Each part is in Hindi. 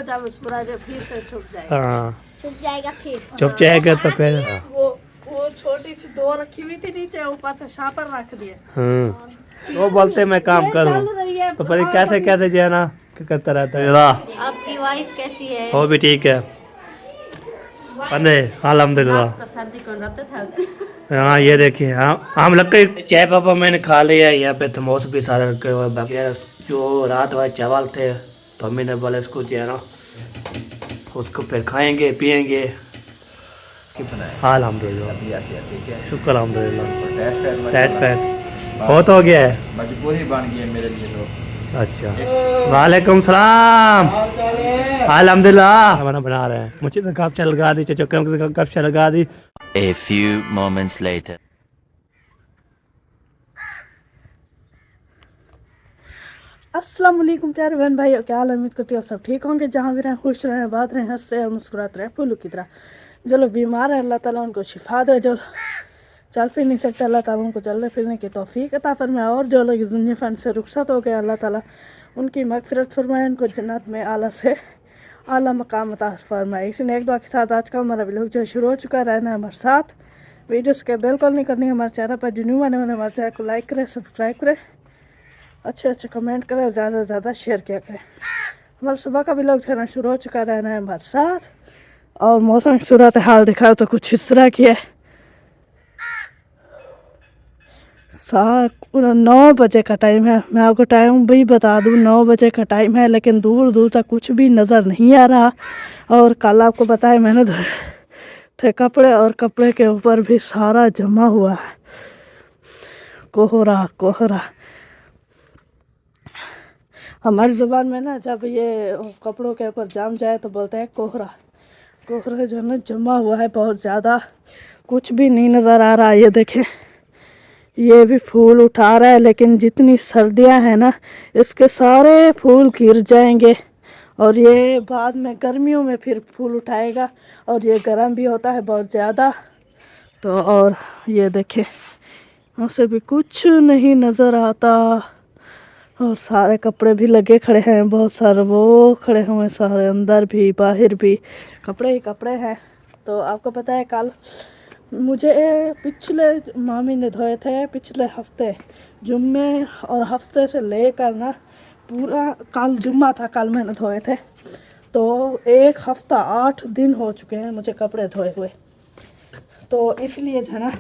जब मुस्कुराए फिर से छुप जाएगा। हाँ छुप जाएगा फिर छुप जाएगा तो फिर वो छोटी सी दो रखी हुई थी नीचे, ऊपर से शापर रख दिए। वो बोलते मैं काम करूँ तो पर कैसे कहते जो है ना क्या करता रहता है। आपकी वाइफ कैसी है? वो भी ठीक है अरे अल्हम्दुलिल्लाह। सर्दी कौन रहता था? हाँ ये देखिए हाँ हम लगते चाय पापा मैंने खा लिया। यहाँ पे थमोस भी सारे रखे हुए बाकी जो रात वाले चावल थे तो अम्मी ने बोला इसको जो है ना उसको फिर खाएंगे पियेंगे। अल्हम्दुलिल्लाह शुक्र अल्हम्दुलिल्लाह। टाइट पैट बहुत हो गया है मजबूरी बन गई है मेरे लिए तो। अच्छा वालेकुम सलाम अल्हम्दुलिल्लाह खाना बना रहे हैं। मुझे तो कब से लगा दी चक्कर कब से लगा दी। A few moments later. अस्सलाम वालेकुम प्यारे बहन भाई, क्या हाल है? उम्मीद करती हूँ आप सब ठीक होंगे, जहाँ भी रहें खुश रहें, बात रहें, हंसते और मुस्कुराते रहें फूलों की तरह। जो लोग बीमार हैं अल्लाह ताला उनको शिफा दे, जो चल फिर नहीं सकते अल्लाह ताला उनको चलने फिरने की तौफीक अता फरमाए, और जो लोग इस दुनिया फन से रुखसत हो गए अल्लाह ताला उनकी मगफिरत फरमाए, उनको जन्नत में आला से आला मकाम अता फरमाए। इसी नेक दुआ के साथ आज का हमारा व्लॉग जो शुरू हो चुका है, रहना है हमारे साथ। वीडियोस के बिल्कुल नहीं करनी हमारे चैनल पर, जो न्यू आने वाले हमारे चैनल को लाइक करें, सब्सक्राइब करें, अच्छे अच्छे कमेंट करें, ज़्यादा से ज़्यादा शेयर किया करें। हमारा सुबह का व्लॉग जो है ना शुरू हो चुका, रहना है हमारे साथ। और मौसम की सूरत हाल दिखाओ तो कुछ इस तरह की है। 9 बजे का टाइम है। मैं आपको टाइम भी बता दूं 9 बजे का टाइम है, लेकिन दूर दूर तक कुछ भी नज़र नहीं आ रहा। और कल आपको बताया मैंने धोए थे कपड़े, और कपड़े के ऊपर भी सारा जमा हुआ है कोहरा कोहरा। हमारी ज़ुबान में ना जब ये कपड़ों के ऊपर जम जाए तो बोलते हैं कोहरा। कोहरा जो है ना जमा हुआ है बहुत ज़्यादा, कुछ भी नहीं नज़र आ रहा। ये देखें ये भी फूल उठा रहा है, लेकिन जितनी सर्दियां हैं ना इसके सारे फूल गिर जाएंगे, और ये बाद में गर्मियों में फिर फूल उठाएगा, और ये गर्म भी होता है बहुत ज़्यादा। तो और ये देखें उसे भी कुछ नहीं नज़र आता, और सारे कपड़े भी लगे खड़े हैं, बहुत सारे वो खड़े हुए हैं, सारे अंदर भी बाहर भी कपड़े ही कपड़े हैं। तो आपको पता है कल मुझे पिछले मामी ने धोए थे पिछले हफ्ते जुम्मे, और हफ्ते से लेकर ना पूरा कल जुम्मा था, कल मैंने धोए थे। तो एक हफ्ता 8 दिन हो चुके हैं मुझे कपड़े धोए हुए। तो इसलिए जो है ना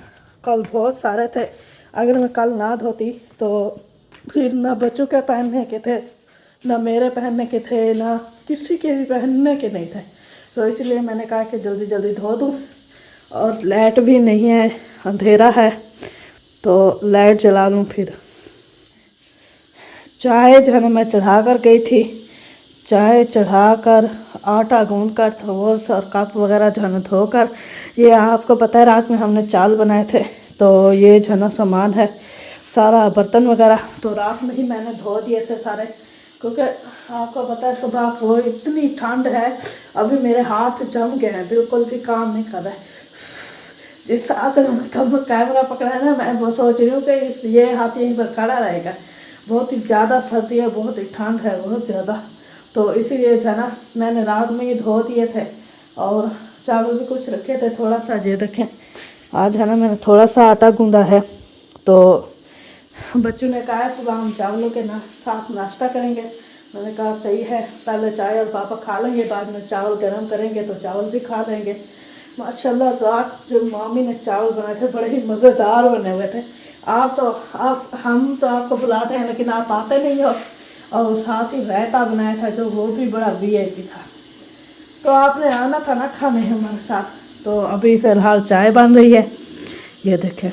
कल बहुत सारे थे, अगर मैं कल ना धोती तो फिर ना बच्चों के पहनने के थे, ना मेरे पहनने के थे, ना किसी के भी पहनने के नहीं थे। तो इसलिए मैंने कहा कि जल्दी जल्दी धो दूँ, और लाइट भी नहीं है, अंधेरा है, तो लाइट जला लूँ। फिर चाय जो है ना मैं चढ़ा कर गई थी, चाय चढ़ा कर आटा गूँध कर थोस और कप वगैरह जो है ना धोकर, ये आपको पता है रात में हमने चावल बनाए थे, तो ये जो है ना सामान है सारा बर्तन वगैरह तो रात में ही मैंने धो दिए थे सारे, क्योंकि आपको पता है सुबह वो इतनी ठंड है, अभी मेरे हाथ जम गए हैं, बिल्कुल भी काम नहीं कर रहे। जिस हिसाब से मैंने कब कैमरा पकड़ा है ना, मैं वो सोच रही हूँ कि ये हाथ यहीं पर खड़ा रहेगा। बहुत ही ज़्यादा सर्दी है, बहुत ही ठंड है, बहुत ज़्यादा। तो इसीलिए जो है ना मैंने रात में ही धो दिए थे, और चावल भी कुछ रखे थे थोड़ा सा। ये देखें आज है ना मैंने थोड़ा सा आटा गूंदा है। तो बच्चों ने कहा सुबह हम चावलों के साथ नाश्ता करेंगे। मैंने कहा सही है, पहले चाय और पापा खा लेंगे, बाद में चावल गर्म करेंगे तो चावल भी खा लेंगे। माशाल्लाह रात जो मामी ने चावल बनाए थे बड़े ही मज़ेदार बने हुए थे। हम तो आपको बुलाते हैं लेकिन आप आते नहीं हो, और साथ ही रायता बनाया था जो वो भी बड़ा वीआईपी था। तो आपने आना था ना खाने हमारे साथ। तो अभी फ़िलहाल चाय बन रही है, ये देखें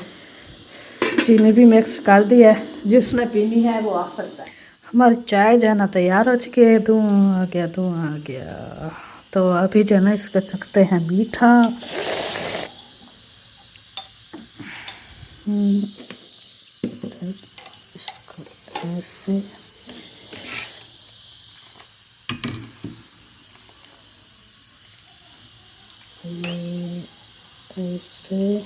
चीनी भी मिक्स कर दी है, जिसने पीनी है वो आ सकता है। हमारी चाय जो है ना तैयार हो चुकी है, धुआं आ गया धुआं आ गया। तो अभी जो है ना इसका चखते हैं मीठा। इसको ऐसे ये ऐसे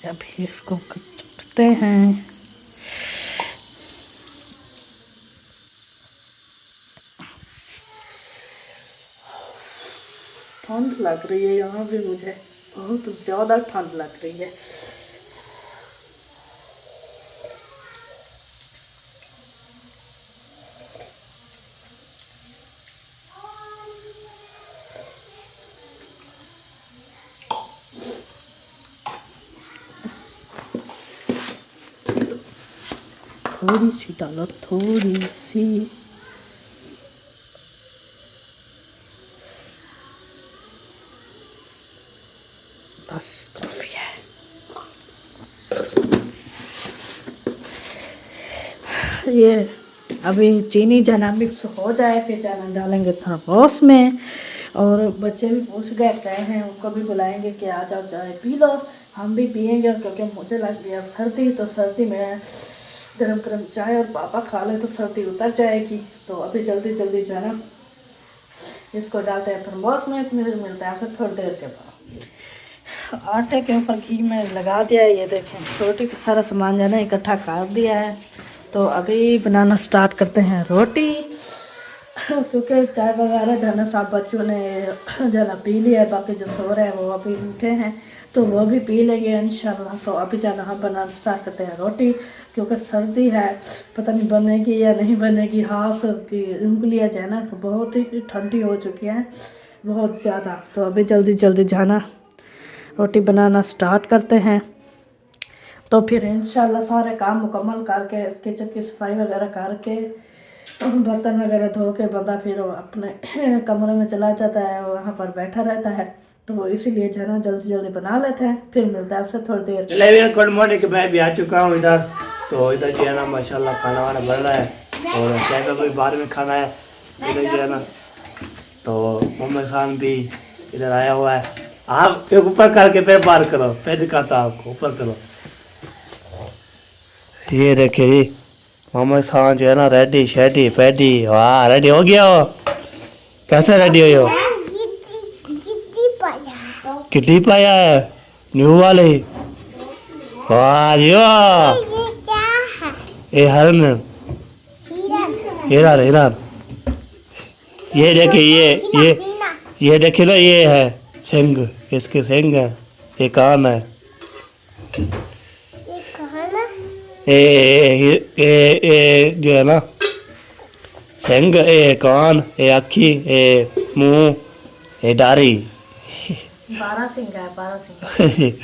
अभी इसको करते हैं। ठंड लग रही है यहाँ भी, मुझे बहुत ज़्यादा ठंड लग रही है। थोड़ी सी डालो, थोड़ी सी। बस काफी है। ये अभी चीनी जना मिक्स हो जाए फिर जना डालेंगे थर्मोस में। और बच्चे भी पूछ गए हैं, उनको भी बुलाएंगे कि आ जाओ चाय पी लो। हम भी पियेंगे क्योंकि मुझे लग गया सर्दी, तो सर्दी में गरम गरम चाय और पापा खा ले तो सर्दी उतर जाएगी। तो अभी जल्दी जल्दी जो है ना इसको डालते हैं थर्मोस में, फिर मिलता है फिर थोड़ी देर के बाद। आटे के ऊपर घी में लगा दिया है, ये देखें रोटी का सारा सामान जो है ना इकट्ठा कर दिया है। तो अभी बनाना स्टार्ट करते हैं रोटी, क्योंकि चाय वगैरह जो है ना सब बच्चों ने जो है ना पी लिया है, बाकी जो सो रहे हैं वो अभी उठे हैं तो वो भी पी लेंगे इंशाल्लाह। तो अभी जाना हम बनाना स्टार्ट करते हैं रोटी, क्योंकि सर्दी है, पता नहीं बनेगी या नहीं बनेगी। हाथ की उंगलियां जो है ना बहुत ही ठंडी हो चुकी हैं, बहुत ज़्यादा। तो अभी जल्दी जल्दी जाना रोटी बनाना स्टार्ट करते हैं। तो फिर इंशाल्लाह सारे काम मुकम्मल करके किचन की सफाई वगैरह करके बर्तन वगैरह धो के बंदा फिर अपने कमरे में चला जाता है, वहाँ पर बैठा रहता है। तो इसीलिए जो है ना जल्दी जल्दी बना लेते हैं, फिर मिलता है आपसे थोड़ी देर। गुड मॉर्निंग, मैं भी आ चुका हूँ इधर। तो इधर जो है ना माशाल्लाह खाना वाना बन रहा है और चाय का भी बाद में खाना है इधर जो है ना। तो मोहम्मद खान भी इधर आया हुआ है। आप एक ऊपर करके पैर पार करो, पैर दिखाता आपको, ऊपर करो। ये देखिए मोहम्मद खान जो है ना रेडी शेडी पैडी, वाह रेडी हो गया हो। कैसे रेडी हो? किड्डी पाया है न्यू वाले, वाह जी वाह। ये हरन, हिरन हिरन। ये देखिए ये देखिए ना, ये है सिंह, इसके सिंह है, ये कान है। ए जो है ना सिंह, ए कान, ए अखी, ए मुंह, ए डारी। 12 सिंह है, 12 सिंह।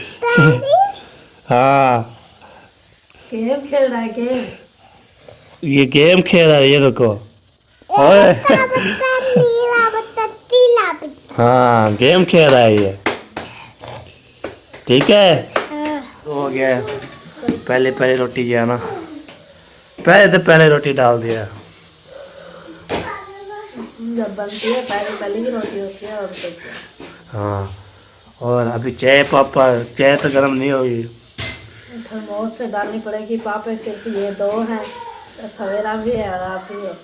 हाँ गेम खेल रहा है, गेम। ये गेम खेल रहा है, ये देखो। ओए हाँ गेम खेल रहा है ये, ठीक है। हो गया पहले रोटी जो है ना, पहले रोटी डाल दिया। जब बनती है पहले ही रोटी होती है और तो क्या। हाँ और अभी चाय पापा, चाय तो गर्म नहीं होगी, थर्मोस से डालनी पड़ेगी। पापा सिर्फ ये 2 हैं, सवेरा भी है और आप भी हो।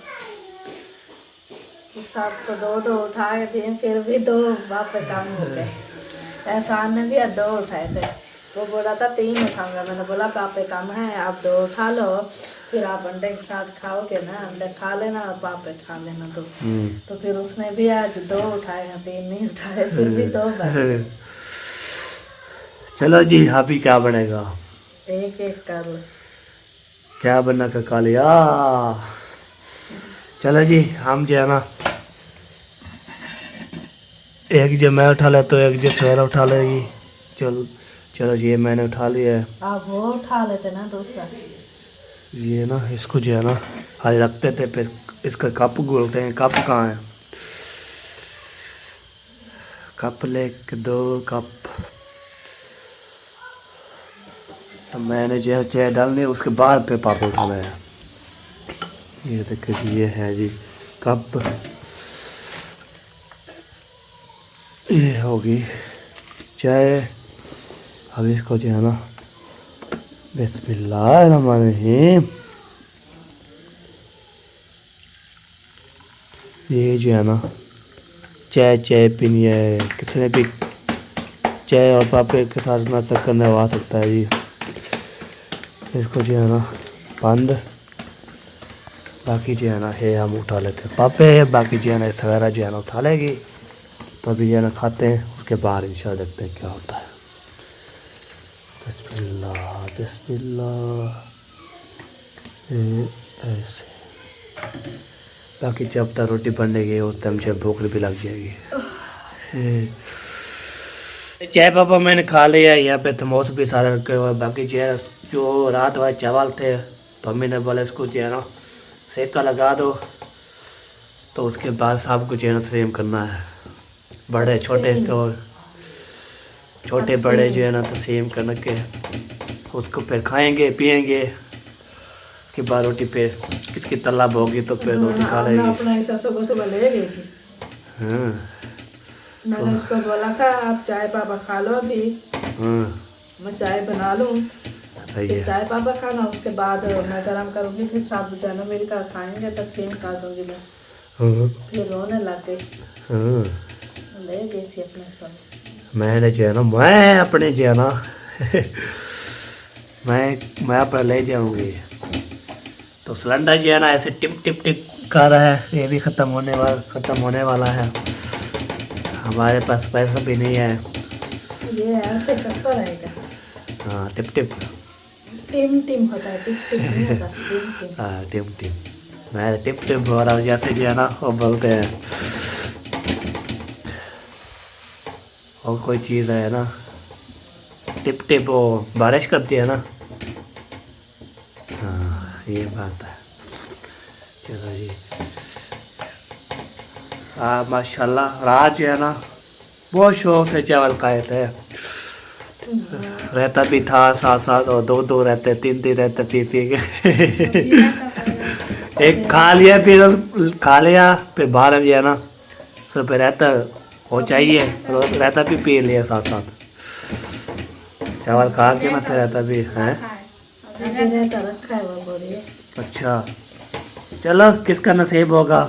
सब तो 2 उठा के दिए, फिर भी 2 पापा काम हो गए। एहसान ने भी 2 उठाए थे, वो बोला था 3 उठाऊंगा। मैंने बोला पापा काम है, आप 2 उठा लो, फिर आप अंडे के साथ खाओगे ना, अंडे खा लेना और पापा खा लेना 2। तो फिर उसने भी आज 2 उठाए हैं, 3 नहीं उठाए, फिर भी 2 बने। चलो जी अभी क्या बनेगा, एक एक कर लो। क्या बनना का कालिया। चलो जी हम जो है ना, एक जो मैं उठा ले तो एक जो सवेरा उठा लेगी। चलो जी ये मैंने उठा लिया है। आप वो उठा लेते ना दूसरा। ये ना इसको जो है ना आज रखते थे, फिर इसका कप बोलते हैं। कप कहाँ है? कप ले 2 कप। तो मैंने जो है चाय डालनी है, उसके बाद फिर पापा उठाना है। ये देखिए ये है जी कप, ये होगी चाय। अब इसको जो है ना बिस्मिल्लाहिर्रहमानिर्रहीम, ये जो है ना चाय पीनी है, किसी ने भी चाय और पापे के साथ नाश्ता करने आ सकता है जी। इसको जो है ना बंद, बाकी जो है ना है हम उठा लेते हैं पापे, बाकी जो है ना सवेरा जो है ना उठा लेगी। तो तो अभी ये ना खाते हैं, उसके बाद इंशाल्लाह देखते हैं क्या होता है। बिस्मिल्लाह बिस्मिल्लाह। ये ऐसे, बाकी जब तक रोटी बनेगी उस टाइम मुझे भूख भी लग जाएगी। चाय पापा मैंने खा लिया, यहाँ पे थमोस भी सारे रखे हुए। बाकी जो रात वाले चावल थे तो अम्मी ने बोला इसको जो है ना सेका लगा दो, तो उसके बाद सब कुछ है ना सेम करना है। बड़े छोटे तो छोटे बड़े जो है ना तो सेम करने के उसको फिर खाएंगे पिएंगे। उसके बाद रोटी पे किसकी तलब होगी तो फिर रोटी खा लेगी। अपना हिस्सा सुबह सुबह ले गई थी। हाँ मैंने उसको बोला था आप चाय पापा खा लो अभी, हाँ मैं चाय बना लूँ, सही फिर है। चाय पापा खाना, उसके बाद मैं गरम करूँगी, फिर साथ जाना मेरे का खाएंगे, तकसीम कर दूँगी मैं। हाँ फिर रोने लग गई, हाँ ले गई थी अपने सब। मैंने जो है ना मैं अपने जो है ना मैं अपना ले जाऊंगी। तो सिलेंडर जो है ना ऐसे टिप टिप टिप कर रहा है, ये भी ख़त्म होने वाला है। हमारे पास पैसा भी नहीं है। ये ऐसे करता रहेगा। हाँ टिप टिप। टिम टिम होता है, टिप टिप नहीं होता, टिम टिम। हाँ टिप टिप, मैं टिप टिप हो रहा हूँ जैसे जो है ना वो बोलते हैं। और कोई चीज़ है ना टिप टिप वो बारिश करती है ना। हाँ ये बात है। चलो जी, हाँ माशाल्लाह रात जो है ना बहुत शौक से चावल खाए थे। रहता भी था साथ साथ, और दो रहते, तीन रहते पी के एक खा लिया फिर बाहर जो है ना सब पे रहता हो चाहिए, रहता भी पी लिया साथ साथ। चावल खा के ना फिर रहता भी है। रखा है वो बोलिए। अच्छा चलो किसका नसीब होगा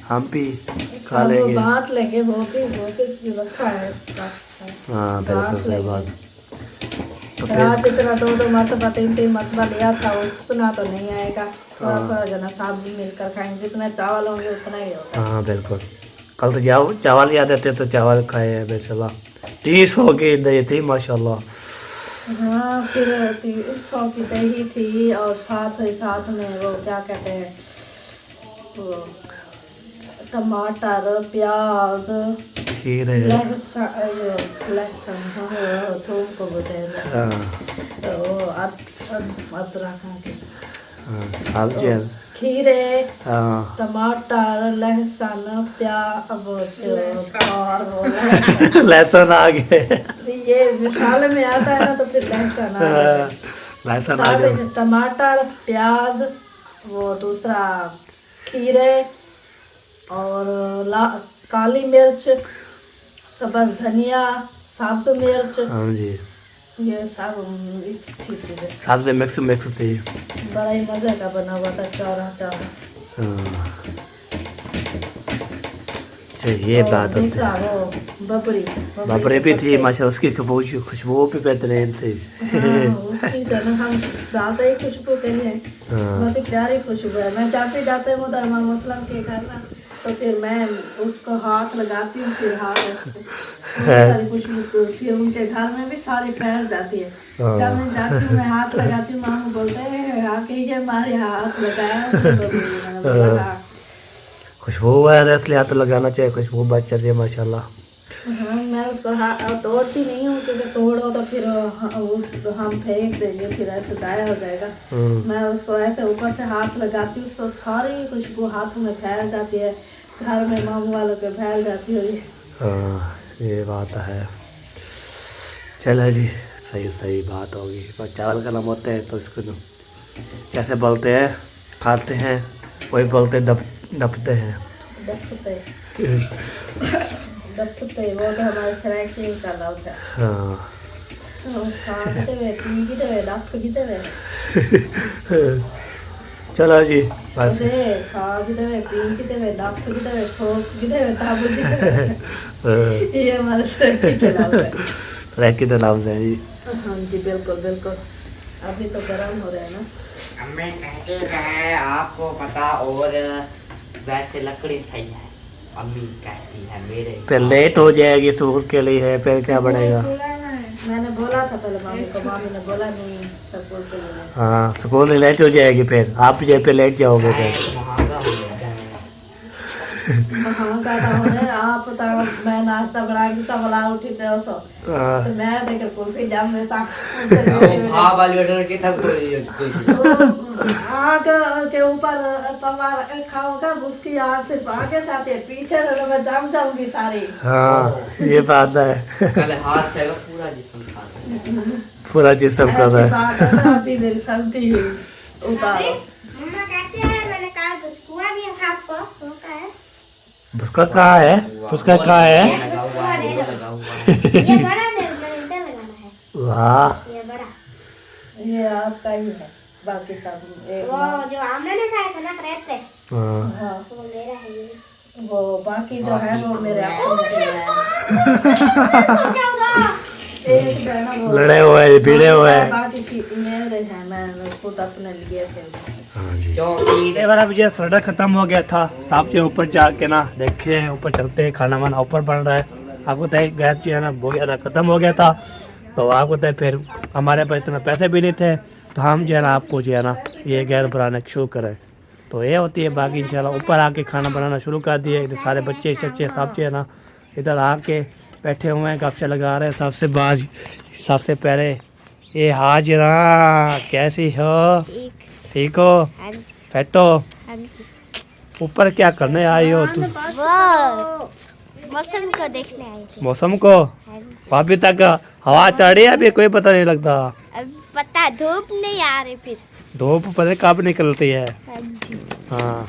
हम भी खा लेंगे। बांट लेंगे, वो भी रखा है। हाँ बिल्कुल सही बात। तो रात फिर इतना दो मरतबा तीन मरतबा लिया था, उतना तो नहीं आएगा। थोड़ा थोड़ा जना साथ भी मिलकर खाएंगे, जितना चावल होंगे उतना ही होगा। हाँ बिल्कुल। कल तो चावल याद आते तो चावल खाए हैं बेचारा। 30 हो गई दही थी माशाल्लाह। हाँ फिर 100 की दही थी, और साथ में वो क्या कहते हैं, वो टमाटर प्याज खीर है। लहसुन थूम को बताया, हाँ तो अदरक के सब्जी है। खीरे, हाँ टमाटर, लहसुन, प्याज और लहसुन आ गए। ये मिसाल में आता है ना, तो फिर लहसुन आ गया। लहसुन आ साथ गया। में टमाटर प्याज, वो दूसरा खीरे, और काली मिर्च, सब्ज धनिया, सब्ज मिर्च, हाँ जी ये सब मिक्स थी चीज़ें। सब्जी मिक्स थी। बड़ा ही मज़े का बना हुआ था चावल। हाँ अच्छा ये बात होती दूसरा है। वो बबरे भी थी माशा, उसकी खुशबू भी बेहतरीन थी। हाँ, उसकी तो ना हम ज़्यादा ही खुशबू के लिए बहुत ही प्यारी खुशबू है। मैं जाते उधर मुस्लिम के घर ना, तो फिर मैं उसको हाथ लगाती हूँ, फिर सारी खुशबू फिर उनके घर में भी सारी फैल जाती है। जब मैं जाती हूँ मैं हाथ लगाती हूँ, मामू बोलते हैं आके ये हमारे हाथ लगाया। मैंने बोला हाँ। खुशबू है इसलिए हाथ लगाना चाहिए, खुशबू बहुत चल रही है माशाल्लाह। हाँ मैं उसको तोड़ती नहीं हूँ, क्योंकि तोड़ो तो फिर हम फेंक देंगे, फिर ऐसे ज़ाया हो जाएगा। मैं उसको ऐसे ऊपर से हाथ लगाती हूँ, सारी खुशबू हाथों में फैल जाती है, घर में मामू वालों पे फैल जाती है। हाँ ये बात है। चलो जी सही बात होगी। पर चावल का नाम होता है तो इसको तो कैसे बोलते हैं, खाते हैं, कोई बोलते दबते हैं। दबते वो तो हमारे सराइकिल का लव है। हाँ चलो जी बस। ये हमारे सराइकिल का लव है। रैकी तो लफ्ज़ है जी। हाँ जी बिल्कुल। अभी तो गर्म हो रहा है ना। हमें कहते हैं आपको पता, और वैसे लकड़ी सही है। अम्मी कहती है मेरे फिर लेट हो जाएगी स्कूल के लिए, फिर क्या बढ़ेगा। मैंने बोला था पहले मामी को, मामी ने बोला नहीं स्कूल के लिए। हाँ स्कूल में लेट हो जाएगी, फिर आप जो पे लेट जाओगे फिर। महंगा हो जाता है। महंगा तो होने आप तो मैं नाश्ता बना के सब ला उठी थे उसो हाँ, तो मैं देख कुल्फी जाम में सा हाँ वाली ऑर्डर के था कोई आग के ऊपर तवा खाओगा उसकी आग सिर्फ आगे से आती है, पीछे से तो मैं जम जाऊंगी सारी। हाँ ये बात है। कल हाथ से पूरा जिस्म खा सकते हैं। पूरा जिसम कर रहा ऐसी है। बात है ना, अभी मेरी सर्दी हुई उतारो। मम्मा कहती है मैंने कहा बुस्कुआ दिया था आपको, वो का है? उसका कहाँ है, उसका कहाँ है। लगा हुआ है, वो लगा हुआ है। ये बड़ा मैंने लगाना है, वाह ये बड़ा। ये आपका ही है, बाकी सब एक वो जो आमने ने खाया था ना रेत से, हाँ। हाँ, वो मेरा है ये। वो बाकी जो है वो मेरे अपने के हैं। एक जो है ना वो लड़े हुए भिड़े हुए हैं। बाकी की मेरे हैं, मैंने खुद अपने लिए थे। क्योंकि ये बार मुझे सिलेंडर खत्म हो गया था, साहब से ऊपर जाके ना देखे ऊपर चलते हैं, खाना वाना ऊपर बन रहा है। आपको तय गैस जो है ना बहुत ज़्यादा खत्म हो गया था, तो आपको तय फिर हमारे पास इतना पैसे भी नहीं थे, तो हम जो है ना आपको जो है ना ये गैस बनाना शुरू करें। तो ये होती है, बाकी इंशाल्लाह ऊपर आके खाना बनाना शुरू कर दिए। इधर सारे बच्चे चच्चे सब जो है ना इधर आके बैठे हुए हैं, गपशप लगा रहे हैं। सबसे पहले ये हाजरा, कैसी हो, ठीक हो, बैठो। ऊपर क्या करने आई हो तुम? वो मौसम को देखने आई थी। मौसम को अभी तक हवा चढ़ रही है, अभी कोई पता नहीं लगता। अब पता धूप नहीं आ रही फिर। धूप पता कब निकलती है। हाँ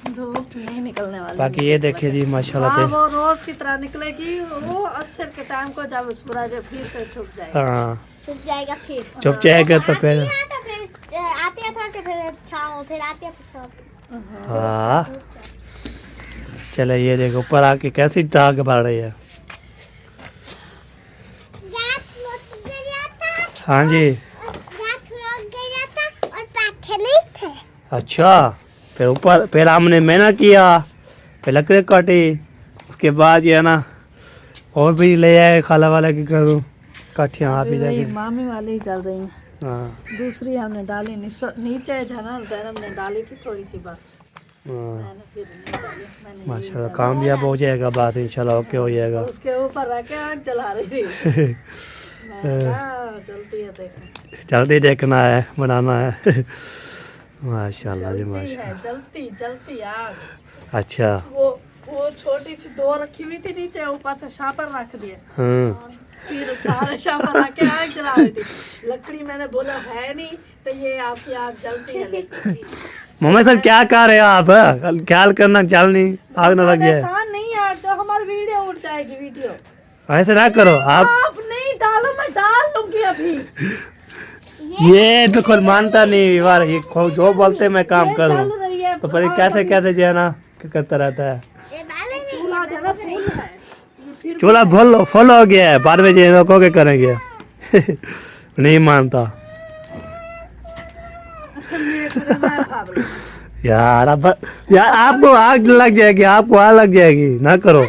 धूप नहीं निकलने वाली। बाकी ये देखिए जी माशाल्लाह हाँ, से। वो रोज की तरह निकलेगी, वो असर के टाइम को जब सूरज फिर से छुप जाएगा। हाँ छुप जाएगा फिर। चुप जाएगा तो फिर हाँ, तो फिर आते था कि फिर छाओ, फिर आते फिर छाओ। हाँ चले ये देखो ऊपर आके कैसी टांग बढ़ रही है। हाँ जी और पाखे नहीं थे। अच्छा, फिर ऊपर फिर हमने मेहनत किया, फिर लकड़ी काटी, उसके बाद ये है ना और भी ले आए खाला वाला के घरों काठियाँ आप ही वही जाके। मामी वाली ही चल रही है, हाँ दूसरी हमने डाली नहीं। नीचे झना जैनब ने डाली थी थोड़ी सी बस, हाँ मैंने फिर नहीं डाली। मैंने यही माशाल्लाह कामयाब हो जाएगा, बात इंशाल्लाह ओके हो जाएगा। उसके ऊपर रख के आग जला रही थी। मैं कहा, जलती है देखो, जल्दी देखना है, बनाना है। माशाल्लाह जी जलती माशाल्लाह। है, जलती जलती आग। अच्छा वो छोटी सी दो रखी हुई थी नीचे, ऊपर से शापर रख दिए, हाँ फिर सारे शापर रख के आग जला रही थी। लकड़ी मैंने बोला है नहीं, तो ये आपकी आग जलती है। लेकिन मोहम्मद सर क्या कर रहे हो आप? ख्याल करना, चल नहीं आग ना लग जाए। आसान नहीं है तो हमारी वीडियो उठ जाएगी। वीडियो ऐसे ना करो आप नहीं डालो, मैं डाल दूंगी अभी। ये तो खुद मानता नहीं यार, ये जो बोलते मैं काम करूँ चल रही है तो पर कैसे कैसे जो है ना करता रहता है। चूल्हा जो है ना फुल है, ये फिर चूल्हा फुल हो गया है, बाद में जो लोगों के करेंगे। नहीं मानता यार। अब यार आपको आग लग जाएगी, आपको आग लग जाएगी, ना करो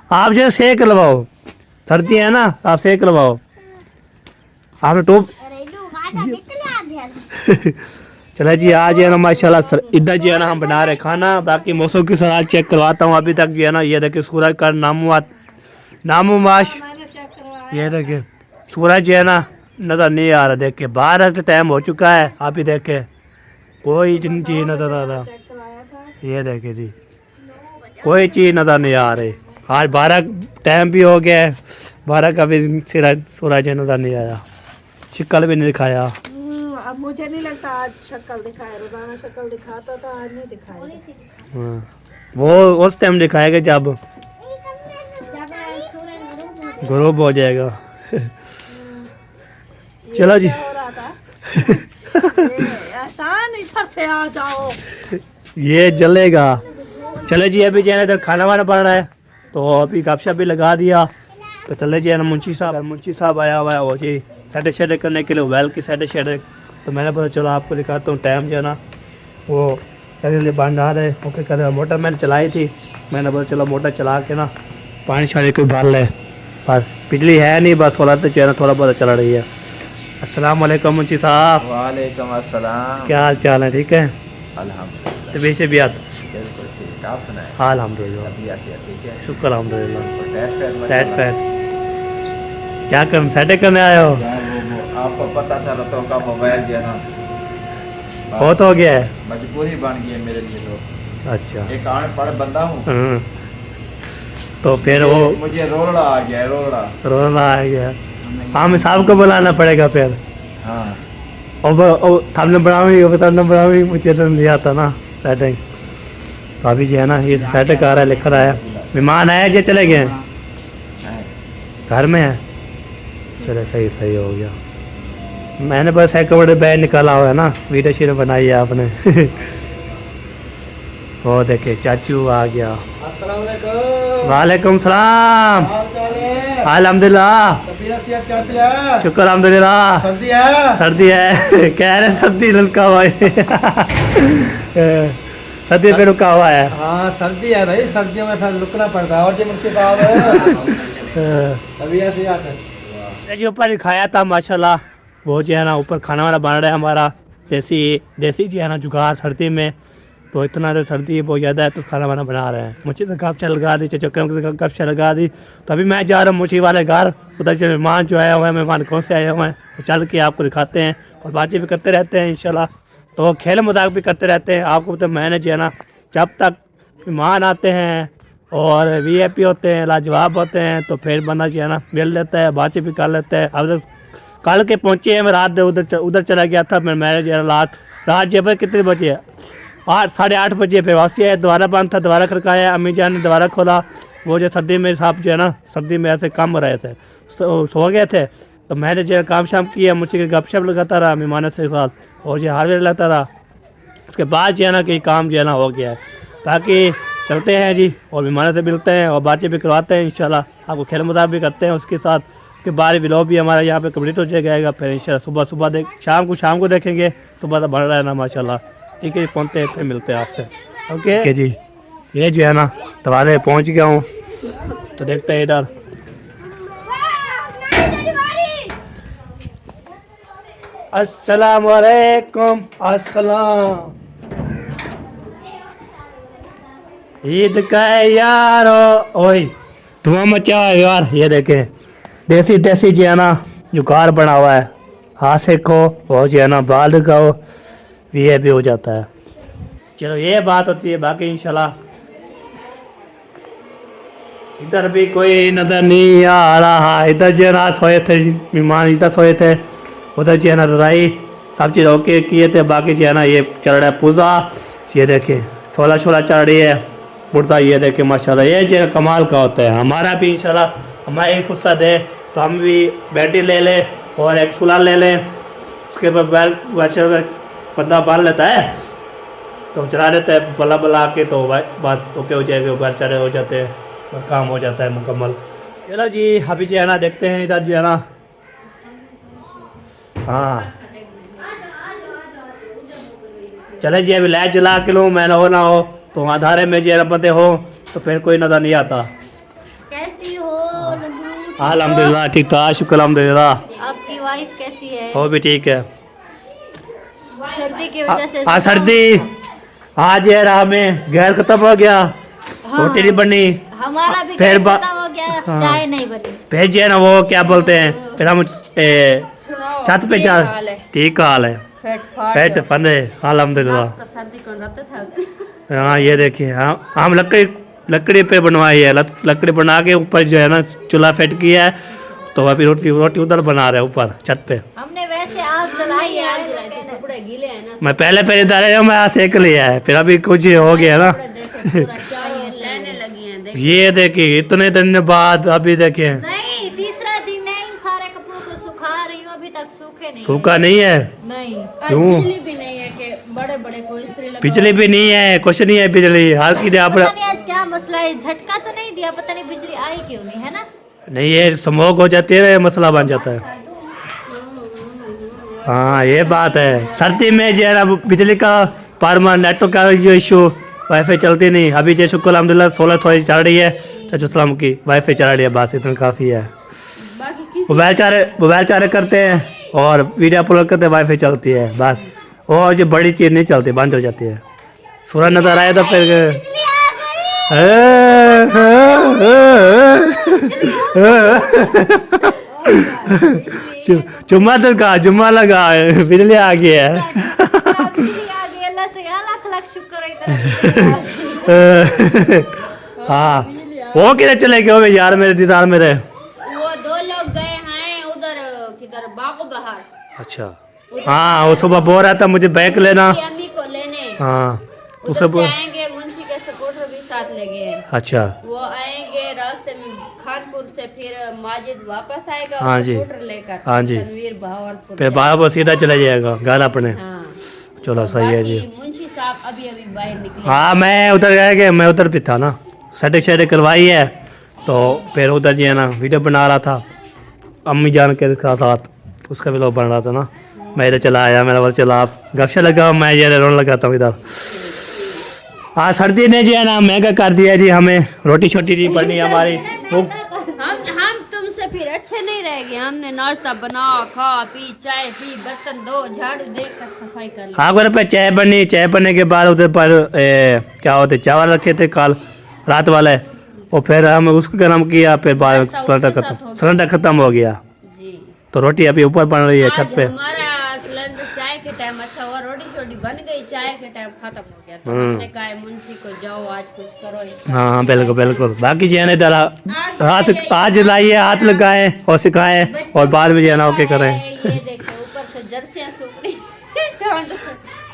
आप जो सेक लगवाओ, सर्दी है ना, आप सेक लगवाओ। आपने टोप चला जी आज है ना माशाल्लाह इधर जो है ना हम बना रहे खाना। बाकी मौसम की सलाह चेक करवाता हूँ अभी तक जो है ना, ये देखिए सूरज का नामोमाश, मैंने चेक करवाया। ये देखिए सूरज जो है ना नज़र नहीं आ रहा। देखिए 12 का टाइम हो चुका है, आप ही देखे कोई चीज़ नज़र आ रहा। चेक करवाया था। ये देखिए जी कोई चीज़ नज़र नहीं आ रही। आज 12 टाइम भी हो गया है, 12 का भी सूरज नज़र नहीं आया, शिकल भी नहीं दिखाया। अब मुझे नहीं लगता आज शक्ल दिखाया, रोजाना शक्ल दिखाता था, आज नहीं दिखाया। हाँ, वो उस टाइम दिखाएगा जब ग्रुप हो जाएगा। चलो जी क्या हो रहा था? ये आसान, इधर से आ जाओ। ये जलेगा। चले जी अभी जो है इधर खाना वाना बन रहा है, तो अभी गपशप भी लगा दिया, तो चले जी है ना मुंशी साहब आया हुआ है, वो जी सेट करने के लिए वेल की सेट। तो मैंने बोला चलो आपको दिखाता हूँ टाइम जो है ना वो कहने लिए बना रहे ओके कहते मोटर मैंने चलाई थी, मैंने बोला चलो मोटर चला के ना पानी शानी कोई भर ले, बस बिजली है नहीं, बस सोलर तो चैनल थोड़ा बहुत चल रही है। अस्सलाम वालेकुम मुंशी साहब, वालेकुम अस्सलाम। क्या हाल चाल है? ठीक है अल्हम्दुलिल्लाह तबीयत शबीयत? बिल्कुल ठीक, आप सुनाएं? अल्हम्दुलिल्लाह तबीयत से ठीक है? शुक्र अल्हम्दुलिल्लाह। टैट पैट क्या कर सेट करने आए हो? वो आपको पता था रतों का मोबाइल जो है ना बहुत हो गया है। मजबूरी बन गई है मेरे लिए तो। अच्छा एक अनपढ़ बंदा हूँ, तो फिर वो मुझे रोलड़ा आ गया है, रोलड़ा। रोना आ गया। हाँ साहब को बुलाना पड़ेगा फिर। हाँ और थामने बनावी मुझे तो नहीं आता ना सेटिंग, तो अभी जो है ना ये सेटिंग आ रहा है, लिख रहा है। मेहमान आए जो चले गए हैं? घर में है, चलो सही सही हो गया। मैंने बस एक बड़े बैग निकाला हुआ है ना, वीडियो शीडियो बनाई है आपने। वो देखे चाचू आ गया। अस्सलाम वालेकुम। वालेकुम सलाम। हाल चाल है? अल्हम्दुलिल्लाह तबीयत कैसी है? शुक्र अल्हम्दुलिल्लाह। सर्दी है? सर्दी है कह रहे सर्दी रुका हुआ है। सर्दी पे रुका हुआ है। हाँ सर्दी है भाई, सर्दियों में फिर रुकना पड़ता है। और जी मुंशी साहब तबीयत से है? जो ऊपर खाया था माशाल्लाह, वो जो है ना ऊपर खाना वाना बन रहा है हमारा देसी जो है ना जुगाड़ सर्दी में, तो इतना तो सर्दी बहुत ज़्यादा है तो खाना वाना बना रहे हैं। मुझे तो कपशा लगा दी, चक्कर कपशा लगा दी, तो अभी मैं जा रहा हूँ मुझे वाले घर। उधर से मेहमान जो आया हुआ है, मेहमान कौन से आए हुए हैं, तो चल के आपको दिखाते हैं और बातें भी करते रहते हैं इंशाल्लाह। तो खेल मजाक भी करते रहते हैं। आपको तो मैंने जो है ना जब तक मेहमान आते हैं और VIP होते हैं, लाजवाब होते हैं, तो फिर बंदा जो है ना मिल लेता है, बातें भी कर लेता है। अब कल के पहुँचे हैं, मैं रात उधर चला गया था। फिर मैंने जो है रात जब कितने बजे 8 साढ़े 8 बजे फिर वापसी आया, दोबारा बंद था, दोबारा खड़काया, अम्मी जान ने दोबारा खोला। वो जो सर्दी में साहब जो है ना सर्दी में ऐसे काम हो रहे थे, सो गए थे, तो मैंने जो है काम शाम किया, मुझे गपशप लगाता रहा मेहमानों से साथ और जो हारवेर लगाता रहा। उसके बाद जो है ना कि काम जो है ना हो गया है, ताकि चलते हैं जी और मेहमानों से मिलते हैं और बातें भी करवाते हैं इंशाल्लाह। आपको खेल मजाक भी करते हैं उसके साथ। उसके बाद व्लॉग भी हमारा यहाँ पे कंप्लीट हो जाएगा। फिर इंशाल्लाह सुबह शाम को देखेंगे, सुबह तो बढ़ रहा है ना माशाल्लाह। ठीक है, पहुँचते हैं फिर मिलते हैं आपसे। ओके जी, ये जो है ना तुम्हारे पहुँच गया हूँ, तो देखते हैं इधर। अस्सलाम वालेकुम। अस्सलाम। ईद का है यारो, ओए धुआं मचा है यार। ये देखें देसी जो है ना जुगाड़ बना हुआ है, हाथ से खो और जो है ना बाल लगाओ, ये भी हो जाता है। चलो ये बात होती है, बाकी इंशाल्लाह इधर भी कोई नजर नहीं आ रहा। इधर जो है ना सोए थे मेहमान, इधर सोए थे, उधर जो है ना रजाई सब चीज़ ओके किए थे। बाकी जो है ना ये चल रहा है पूजा। ये देखें छोला चल रही है मुर्दा। ये देखें माशाल्लाह, ये जो है कमाल का होता है। हमारा भी इंशाल्लाह हमारा एक फुर्सत है तो हम भी बैटरी ले लें और एक चूल्हा ले लें, उसके बाद वैसे बंदा बाल लेता है तो चला देता है बला के, तो बस ओके हो जाएगा, बाल चढ़े हो जाते हैं और काम हो जाता है मुकम्मल। चलो जी अभी जो है ना देखते हैं इधर जो है ना। हाँ चले जी, अभी लाइट जला के लूँ, मैं हो ना हो तो आधारे में जो बंदे हो तो फिर कोई नज़र नहीं आता। कैसी हो? अल्हम्दुलिल्लाह ठीक ठाक, शुक्र अल्हम्दुलिल्लाह। आपकी वाइफ कैसी है? वो भी ठीक है। सर्दी की वजह से हाँ सर्दी आज ये रहा में गैस खत्म हो गया, रोटी नहीं बनी, हमारा भी फिर गैस खत्म हो गया, हाँ। चाय नहीं बनी। फिर जो है ना वो क्या बोलते हैं, फिर हम छत पे जा। ठीक हाल है, पेट फंदे अल्हम्दुलिल्लाह। हाँ ये देखिए, हाँ हम लकड़ी पे बनवाई है, लकड़ी बना के ऊपर जो है ना चूल्हा फिट किया है, तो अभी रोटी उधर बना रहे हैं ऊपर छत पे। हमने वैसे आग जलाई है, कपड़े गीले हैं ना। मैं पहले डाले मैं आज सेक लिया है, फिर अभी कुछ हो गया ना। ये देखिए इतने दिन बाद अभी देखिए नहीं, तीसरा दिन है, इन सारे कपड़ों को सुखा रही हूँ, अभी तक सूखे नहीं। सूखा नहीं है? नहीं, क्यों? बिजली भी नहीं है कि बड़े कोई इस्त्री लगा। बिजली भी नहीं है, कुछ नहीं है बिजली। हर की पता नहीं आज क्या मसला है, झटका तो नहीं दिया, पता नहीं बिजली आई क्यों नहीं, है ना। नहीं ये स्मोक हो जाती है, मसला बन जाता है। हाँ ये बात है, सर्दी में जो है ना बिजली का पारमा नेटवर्क का जो इशू, वाईफाई चलती नहीं। अभी जय शुक्र अल्हम्दुलिल्लाह 16 थोड़ी चल रही है चचुसलाम की, वाईफाई चल रही है, बस इतना काफ़ी है। मोबाइल चारे करते हैं और वीडियो अपलोड करते हैं, वाईफाई चलती है बस। और जो बड़ी चीज़ नहीं चलती, बंद हो जाती है। सूरज नजर आया तो फिर जुम्मा तो का जुम्मा लगा, बिजली आ गई है। अल्लाह से लाख लाख शुक्र है। हाँ, वो किधर चले गए होंगे यार मेरे दीदार मेरे? वो 2 लोग गए हैं उधर किधर बागो बहार, अच्छा, हाँ वो सुबह बोल रहा था मुझे बैग लेना। अम्मी को लेने हाँ उधर उसे से आएंगे, मुंशी के सपोर्टर भी साथ ले गए हैं। अच्छा वो आएंगे रास्ते में खानपुर से, फिर माजिद वापस आएगा हाँ और जी। सपोर्टर लेकर हाँ जी। तनवीर भावलपुर फिर बाबा वो सीधा चला जाएगा घर अपने। हाँ। चलो सही है जी। बाकी मुंशी साहब अभी अभी बाहर निकले। हाँ मैं उधर गया कि मैं उधर भी था ना, सेटिंग शेटिंग करवाई है, तो फिर उधर जी है ना वीडियो बना रहा था अम्मी जान के साथ, उसका भी लोग बन रहा था ना। मैं इधर चला आया, मेरा बोल चला आप गपशा लगा, मैं ये रोने लगाता हूँ इधर। हाँ सर्दी ने जी है ना महंगा कर दिया जी, हमें रोटी छोटी नहीं पड़नी है हमारी। हम तुमसे फिर अच्छे नहीं रह गए। हमने नाश्ता बना, खा पी, चाय पी, बर्तन धो, झाड़ू देकर सफाई कर ली। हाँ उधर पर चाय बनी, चाय बनने के बाद उधर पर क्या होते चावल रखे थे कल रात वाले, और फिर हम उसको गर्म किया, फिर बाद सिलेंडर खत्म हो गया, जी तो रोटी अभी ऊपर बन रही है छत पे। हमारा सिलेंडर चाय के टाइम अच्छा हुआ, रोटी छोटी बन गई, चाय के टाइम खत्म हो गया, तो हमने कहा मुंशी को जाओ आज कुछ करो। हाँ बिल्कुल बिल्कुल। बाकी जो है ना जरा हाथ लाइए, हाथ लगाए और सिखाए, और बाद में जो है ना ओके करें। ये देखे ऊपर से जर्सियां सूख रही ठंड से।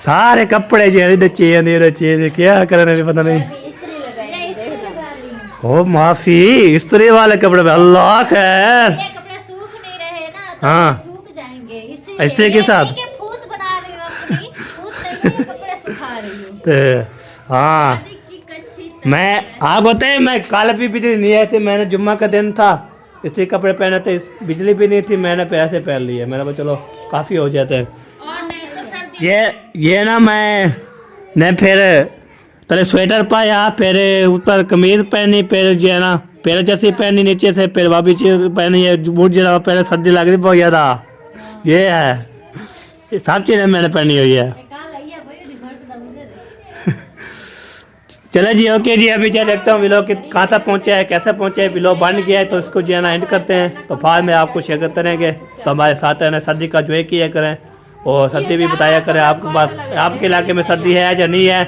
सारे कपड़े जो है चाहिए क्या करने पता नहीं। इस्त्री लगाई, देखना। ओ माफी, इस्त्री वाले कपड़े पे अल्लाह खैर। ये कपड़े सूख नहीं रहे ना, तो हाँ। सूख जाएंगे, इसीलिए इस्त्री के ये साथ? नहीं कि फूट बना रही हूँ अपनी, फूट नहीं है, कपड़े सुखा रही हूँ। तो हाँ की कच्ची मैं आप बताए, मैं कल भी बिजली नहीं आई थी, मैंने जुम्मा का दिन था, इसलिए कपड़े पहने थे, बिजली भी नहीं थी, मैंने पैसे पहन लिए। मैंने बोला चलो काफ़ी हो जाते हैं। और नहीं तो सर्दी ये ना मैं ने फिर तले स्वेटर पाया, फिर ऊपर कमीज पहनी, फिर जो है ना पैर जैसी पहनी नीचे से, फिर वापस पहनी है बूट जरा, पहले सर्दी लग रही बहुत ज़्यादा। ये है, ये सब चीज़ें मैंने पहनी हुई है। चले जी ओके जी, अभी जो देखता हूँ व्लॉग कहाँ तक पहुँचा है, कैसे पहुँचा है, व्लॉग बन गया है तो इसको जो है ना एंड करते हैं। तो बाद में आपको शेयर करते रहेंगे, तो हमारे साथ है ना सर्दी का जो है किया करें, और सर्दी भी बताया करें आपके पास, आपके इलाके में सर्दी है या नहीं है,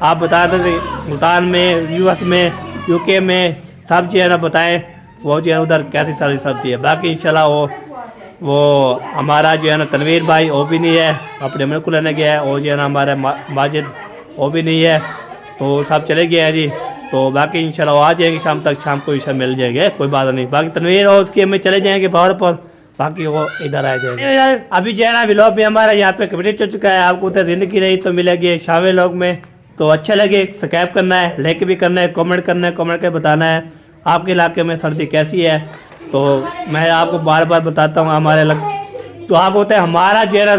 आप बता दें। मुल्तान में, यूएस में, यूके में सब जो है ना बताएं, वो जो है उधर कैसी सारी सर्दी है। बाकी इंशाल्लाह वो हमारा जो है ना तनवीर भाई वो भी नहीं है, अपने मुल्क को लेने गया है, और जो है ना हमारे माजिद वो भी नहीं है, तो सब चले गए हैं जी। तो बाकी इंशाल्लाह वो आ जाएंगे शाम तक, शाम को इंशाल्लाह मिल जाएंगे, कोई बात नहीं। बाकी तनवीर और उसके में चले जाएंगे बाहर पर, बाकी वो इधर आ जाएंगे। अभी जो है ना व्लॉग भी हमारा यहाँ पे कंप्लीट हो चुका है। आपको उधर ज़िंदगी रही तो मिलेगी शामिल व्लॉग में, तो अच्छा लगे सब्सक्राइब करना है, लाइक भी करना है, कमेंट करना है, कमेंट करके बताना है आपके इलाके में सर्दी कैसी है। तो मैं आपको बार बार बताता हूँ हमारे तो आप होते हैं हमारा जो है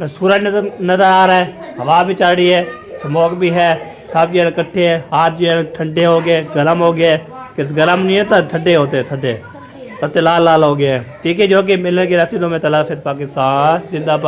ना सूरज नज़र आ रहा है, हवा भी चल रही है, स्मोक भी है, सब जो है इकट्ठे हैं, हाथ जो है ठंडे हो गए, गर्म हो गए, किस गर्म नहीं है तो ठंडे होते हैं, ठंडे पत्ते लाल लाल हो गए हैं। ठीक है, जो कि मिलने की रसीदों में तला फिर पाकिस्तान जिंदाबाद।